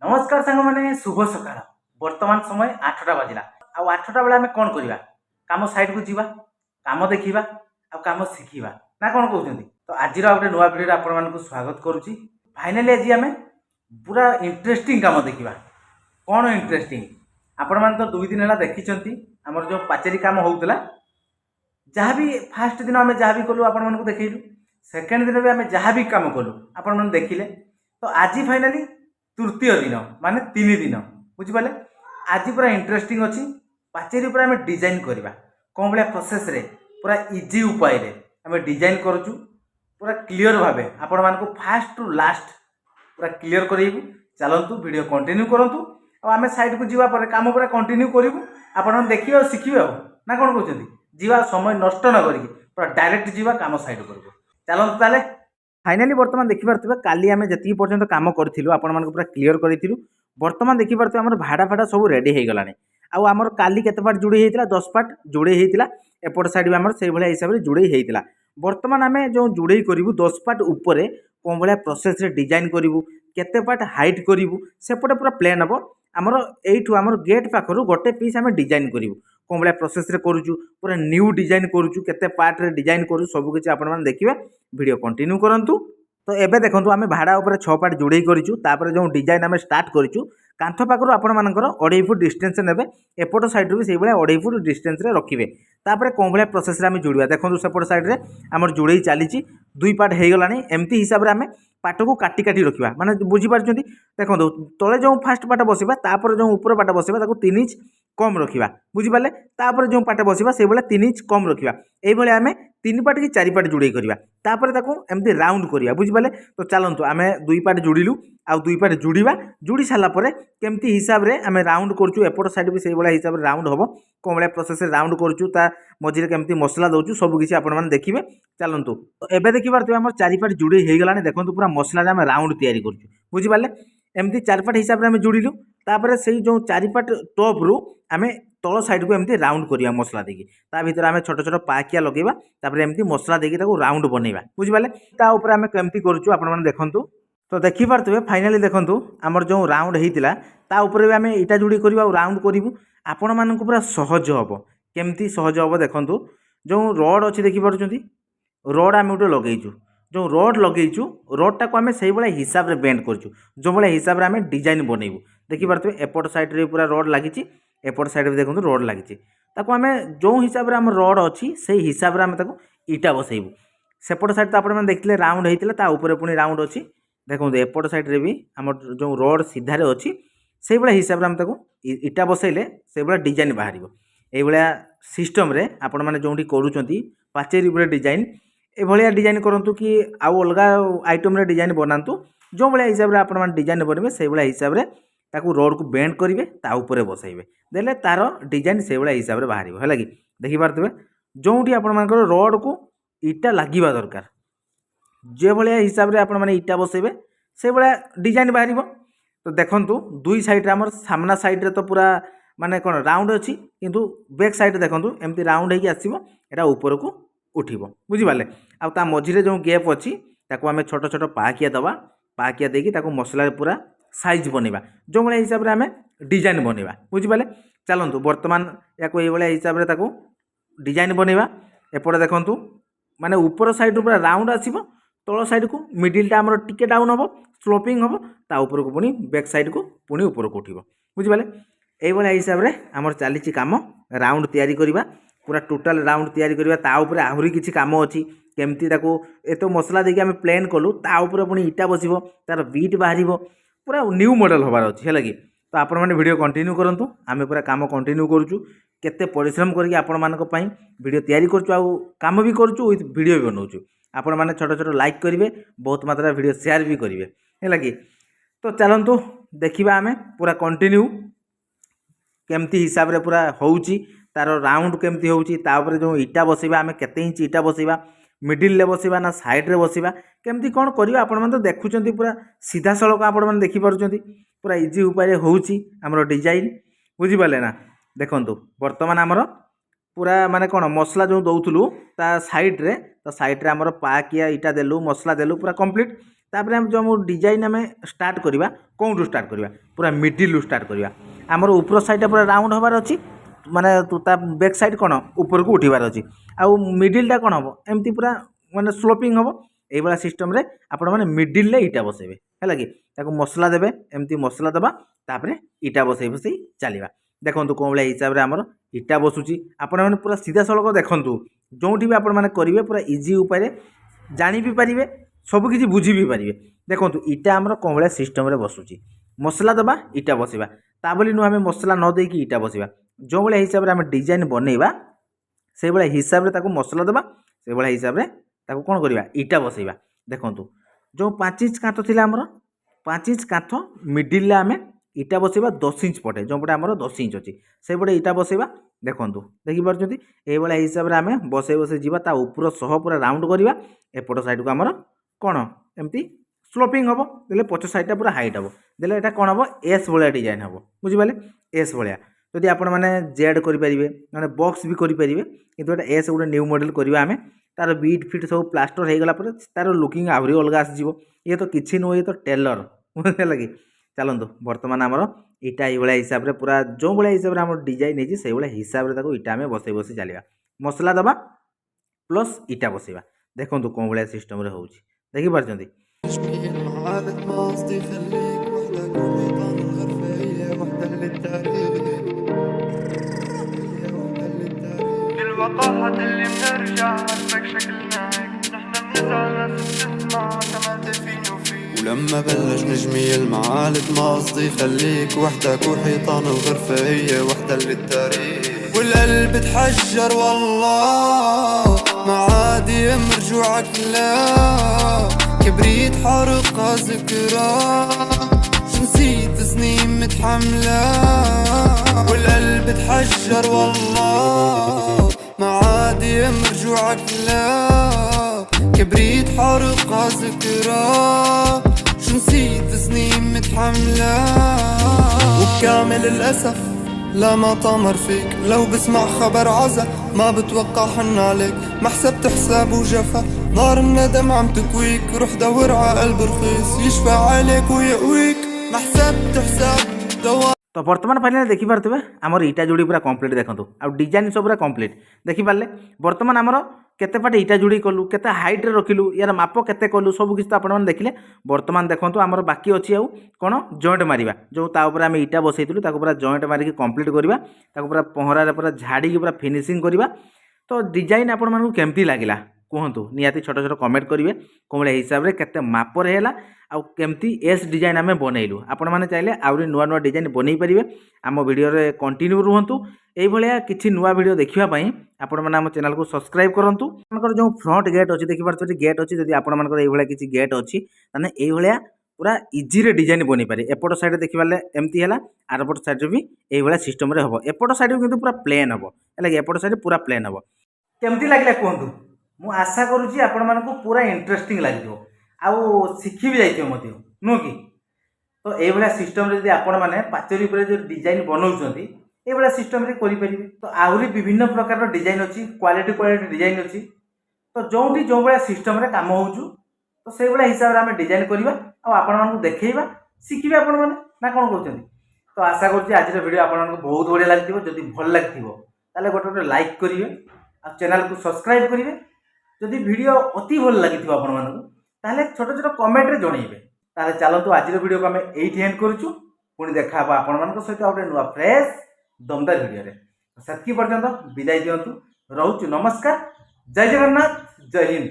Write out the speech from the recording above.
नमस्कार सांग मैंने शुभ सकाळ वर्तमान समय 8टा बाजिला आ 8टा बेले आम कौन करवा कम साइड को जीवा कम देखा आ कम शिखा ना कौन कहते तो आज गोटे नुआ भिडियो आपण स्वागत करुच्ची। फाइनाली आज आम पूरा इंटरेस्टिंग कम देखा कौन इंटरेस्टिंग आपण मैंने तो 2 दिन है देखी आमर जो पाचेरी कम होता जहाँ भी फास्ट दिन आम जहाँ भी कलु आपण देखलु सेकेंड दिन भी आम जहाँ भी कम कलु आपण मैंने देखिले तो आज फाइनाली तृतीय दिन माने 3 दिन बुझिपारे आज पूरा इंटरेस्टिंग अच्छी पाचेरी पूरा आम डिजाइन करवा कौन भाया प्रोसेस रे पूरा इजी उपाय रे आम डिजाइन करूँ पूरा क्लीयर भाव आपण मानक फास्ट टू लास्ट पूरा क्लीयर करूँ। चलतु वीडियो कंटिन्यू करूँ आम साइड को जीवा पर काम पूरा कंटिन्यू करूँ आपण देखिए और शिखे ना कौन कहते जीवा समय नष्ट न करी पूरा डायरेक्ट जीवा काम साइड करूँ। चलतु ताले फाइनाली बर्तमान देखिपे काली आम जी पर्यटन कम करूँ आपण मानक पूरा क्लीयर करूँ। बर्तमान देखिपे आम भाड़ा फाड़ा सब रेडी हो गलानी आमर काली केते पार्ट जोड़े होता 10 पार्ट जोड़े होता एपट साइड भी आम से भाया हिसाब से जोड़े होता। बर्तमान आम जो जोड़े करूँ 10 पार्ट उपर कौन भाया प्रोसेस डिजाइन करूँ केते पार्ट हाइट करूँ सेपटे पूरा प्लेन हम आमर यू आम गेट पाखर गोटे पीस आम डिजाइन करूँ कौन भाया प्रोसेस करूँ पूरा न्यू डिजाइन करूँ केते पार्ट रे डिजाइन करूँ सबकि आपने देखिए वीडियो कंटिन्यू करंतु। तो एबे देखंतु आमे भाड़ा ऊपर 6 पार्ट जोड़े करिछु तापर जो डिजाइन आमे स्टार्ट करिछु कांथ पाखरु आपण मानकर 2.5 फुट डिस्टेंस नेबे एपट साइड भी सेही बळे 2.5 फुट डिस्टेंस रे रखिबे तापर कोन भले प्रोसेस रे आमे जोड़िबा देखंतु सेपट साइड रे हमर जोड़े चलीची 2 पार्ट हे गलानी एमती हिसाब रे आमे पाट को काटी काटी रखिबा माने बुझी पारछंती देखंतु तळे जो फास्ट पाट बसिबा तापर जो ऊपर पाट बसिबा ताको 3 इंच कम रखिबा बुझी पाले तापर जो पाट बसिबा से बळे 3 इंच कम रखिबा एई भले आमे 3 पार्ट कि 4 पार्ट जोड़े करिबा तापर ताको एमती राउंड करिया बुझी पाले। तो चलंतु आमे 2 पार्ट जोड़िलु आ 2 पार्ट जोड़िबा जोड़ी साला परे केमती हिसाब रे आमे राउंड करछु एपट साइड भी सेही बळे हिसाब रे राउंड हबो कोन बळे प्रोसेस रे राउंड करछु ता मझिरे केमती मसला दउछु सब किछि आपण माने देखिबे। चलंतु तो एबे देखि पारतु हमर 4 पार्ट जोड़े हे गलाने देखंतु पूरा मसला रे आमे राउंड तयारी करछु बुझी पाले एमती 4 पार्ट हिसाब रे आमे जोड़िलु तापर सेही जो 4 पार्ट टॉप रु आमे तल साइड को एमती राउंड करिया मसला देकी ता भीतर आमे छोट छोट पाकिया लगेबा तापर एमती मसला देकी ताको राउंड बनेबा बुझी पाले ता ऊपर आमे केमती करछु आपण माने देखंतु। तो देखि पारतुबे फाइनली देखंतु हमर जो राउंड हेतिला ता ऊपर भी आमे इटा जोड़ी करबा और राउंड करिवु आपण मानकु पूरा सहज हबो केमती सहज हबो देखंतु जो रड अछि देखि पारुचंती रड आमे उटे लगेइछु जो रड लगेइछु रड टाको आमे सेही बळे हिसाब रे बेंड करछु जो बळे हिसाब रे आमे डिजाइन बनेइबु देखि पारतुबे एपट साइड रे पूरा रड लागिछि एपट साइड भी देखो रड लगी ताको आम जो हिसाब से आम रड अच्छी से हिसाब से आम ताको इटा बसैबू सेपट साइड तो आपने देखते राउंड होता ऊपर पुणी राउंड अच्छी देखो एपट साइड रे भी आम जो रड सीधार अच्छी से भाया हिसाब से आम ताको इटा बसैले से भाया डिजाइन बाहर ये सिस्टम रे आपण मैंने जो करूँ पाचेरी डिजाइन ये डिजाइन करूँ कि आउ अलग आइटम रे डिजाइन बनातु जो भाया हिसाब से आप डिजाइन बनबे से भाया हिसाब से ताकू रड को बेंड करेंगे ता ऊपर बसैबे देले तार डिजाइन से भाया हिसाब से बाहर है कि देखि पारतबे जोटी आपण मानकर रड को इटा लागिबा दरकार जे भाया हिसाब से आपण माने इटा बसैबे से भाया डिजाइन बाहर। तो देखंतु दुई साइड रे हमर सामना साइड रे तो पूरा माने कोन राउंड अछि किंतु बैक साइड देखंतु एमती राउंड हेकी आसीबो एटा ऊपर को उठिबो बुझि पाले आ ता मझी रे जो गैप अछि ताको हमें छोट छोट पाकिया दबा पाकिया देकी ताको मसला रे पूरा साइज बनेबा जो भाया हिसाब से आम डिजाइन बनेबा बुझिपारे। चलतु बर्तमान या ये भाया हिसाब से ताको डिजाइन बनेबा एपटे देखंतु माने ऊपर साइड पूरा राउंड आसीबो तल साइड को मिडिलटा आमर टिके डाउन हम स्लोपिंग हम ता ऊपर को पुणी बैक साइड को पुणी ऊपर को उठिबो बुझिपारे। एई भाया हिसाब से आमर चलीची काम राउंड तयारी करबा पूरा टोटाल राउंड तयारी करबा ता ऊपर आहुरी किछि काम अछि केमती ताको एतो मसला देके आम प्लेन कलु ता ऊपर पुणी इटा बसिबो तार बीट बाहरिबो पूरा न्यू मॉडल हबार अच्छी है कि। तो आपण मैंने वीडियो कंटिन्यू करंतु आमे पूरा काम कंटिन्यू करूँ केते परिश्रम करके आपण मानक पई वीडियो तैयारी करछु आ काम भी करछु विथ वीडियो भी बनाउछु आपण माने छोट छोट लाइक करिवे बहुत मात्रा वीडियो शेयर भी करिवे है कि। तो चलंतु देखिबा आमे पूरा कंटिन्यू केमती हिसाब रे पूरा होउची तार राउंड केमती होउची ता ऊपर जो इटा बसैबा आमे केते इंच इटा बसैबा मिडिल ले बसैबा ना साइड रे बसैबा केमती कोन करबा आपण माने तो देखुचंती पूरा सीधा सड़क आपण माने देखि पारुचंती पूरा इजी उपाय होउची हमरो डिजाइन बुझि पाले ना। देखंतु वर्तमान हमरो पूरा माने कोन मसला जो दउथलु ता साइड रे हमरो पाकिया इटा देलु मसला देलु पूरा कंप्लीट तापर आम जो डिजाइन आम स्टार्ट करवा कौटू स्टार्ट करवा पूरा मिडिल स्टार्ट करवा आमर ऊपर साइड पूरा राउंड हबार अच्छी माने ता बैक साइड कौन ऊपर को उठार अच्छी आउ मिडिलटा कौन हम एमती पूरा माने स्लोपिंग हम ये सिस्टम रे आपण मैंने मिडिल इटा बसैबे है कि मसला देवे एमती मसला देवा तापर इटा बसई बसई चलवा देखो कौन भाई हिसाब से आमर इटा बसुची आपण मैंने पूरा सीधा सड़क देखूँ जो भी आपण मैंने करेंगे पूरा इजी उपाय जानी भी पारे सबकि बुझी भी पारे देखो इटा आमर कौन भाई सिस्टम रे बसुची मसला देवा इटा बसवा ता बोली नुह आम मसला न देकी इटा बसवा जो भाई हिसाब से आम डिजाइन बनइबा से भाई हिसाब से मसला देवा से भाई हिसाब से कौन करवा इटा बसइबा देखो जो 5 इंच कांथ थी आमर 5 इंच कांथ मिडिल आम इटा बसइबा 10 इंच पटे जो पटे आमर 10 इंच अच्छी से पटे इटा बसइबा देखो देखिपार ये हिसाब से आम बसई बसई जावा ऊपर सह पूरा राउंड करवा एपट साइड को आमर कौन एमती स्लोपिंग हम देले पछ साइडटा पूरा हाइट हम देले एटा कौन हम एस भाया डिजाइन हम बुझिपारे एस भाया जदि आपण मैंने जेड करेंगे मैंने बॉक्स भी करेंगे किंतु एटा एस गोटे न्यू मॉडल करवा आम तार बीट फिट सब प्लास्टर हो गला तार लुकिंग आहरी अलग आसीज ये तो किसी नुह ये तो टेलर बुझे कि चलतु बर्तमान आमर इटा ये हिसाब से पूरा जो भाया हिसाब से आम डिजाइन है हिसाब से इटा आम बसई बसई चलवा मसला दबा प्लस इटा बसइबा देखो कौन भाया सिस्टम रे होउची देखिपार الوقاحة اللي بنرجع عارفك شكلنا هيك نحن بنزعل ناس بتسمع كمان فيني وفيك ولما بلش نجمي المعالد ما قصدي خليك وحدك وحيطان الغرفة هي وحدة للتاريخ والقلب تحجر والله ما عادي مرجوعك لا كبريت حرقة ذكرى نسيت سنين متحملة والقلب تحجر والله ما عادي مرجوعك لا كبريت حرقة ذكرى شو نسيت سنين متحملة وبكامل الأسف لا ما طمر فيك لو بسمع خبر عزا ما بتوقع حن عليك ما حسبت حساب وجفا نار الندم عم تكويك روح دور ع قلب رخيص يشفع عليك ويقويك ما حسبت حساب دوا तो बर्तमान फाइनाल देखिपारे आमर इटा जोड़ी पूरा कंप्लीट देखो आ डिजाइन सब पूरा कंप्लीट देखिपारे बर्तमान आमर केते पाटे इटा जोड़ी कलु केते हाइट रे रखिलु यार माप केते कलु सब किछ तो आपण मन देखिले बर्तमान देखंतु आमर बाकी अछि आउ कोन जॉइंट मारिबा जो ता ऊपर आम इटा बसैतिलु ताको पूरा जॉइंट मारिकी कंप्लीट करबा ताको पूरा पहरा रे पूरा झाड़ी की पूरा फिनिशिंग करबा तो डिजाइन आपण मानकु केमती लागिला कहतु निहाती छोट छोट कमेंट करेंगे कौन भाया हिसाब से केते मापर है आउ केमती एस डिजाइन आम बनइलु आपण मैंने चाहिए आउरी नुआ नुआ डिजाइन बनई पारे आम वीडियो रे कंटिन्यू रुहतु ये किसी नुआ वीडियो देखापी आपण मैंने आम चैनल को सब्सक्राइब करूँ जो फ्रंट गेट अच्छी देखिए गेट अच्छी जब आपर किसी गेट अच्छी ये पूरा इजी रे डिजाइन बनी पारे एपट साइड देखिए एमती है आरपट साइड भी ये सिस्टम रे हम एपट साइड किंतु पूरा प्लेन हम है एपट साइड पूरा प्लेन हम केमती लगे कहतु मु आशा करुँची आपण मानकु पूरा इंटरेस्टिंग लगे आउ शिखी भी जाइए नुह कि तो ये सिस्टम रे जब आपण मैंने पाचेरी पर जो डिजाइन बनाऊँच ये सिस्टम रे करें तो आहरी विभिन्न प्रकार डिजाइन अच्छी क्वालिटी क्वालिटी डिजाइन अच्छी तो जो भाया सिस्टम रे काम हो तो से हिसाब से आम डिजाइन करवा आपण देखा शिखी आपण मैंने ना कौन कहते तो आशा करुँची आज वीडियो आपको बहुत बढ़िया लगे जब भल लगे गोटे गोटे लाइक करेंगे आ चैनल को सब्सक्राइब करेंगे जदि वीडियो अति भल लगी आपण मानक ताले छोट छोट कमेंट रे जणइबे ताले चलतु आज वीडियो को आम एठी एंड करूछु पुणी देखा आपण मानक सहित गोटे नुआ फ्रेश दमदार वीडियो रे सेतकी पर्यंत विदाय दियंतु रहउछु नमस्कार जय जगन्नाथ जय हिंद।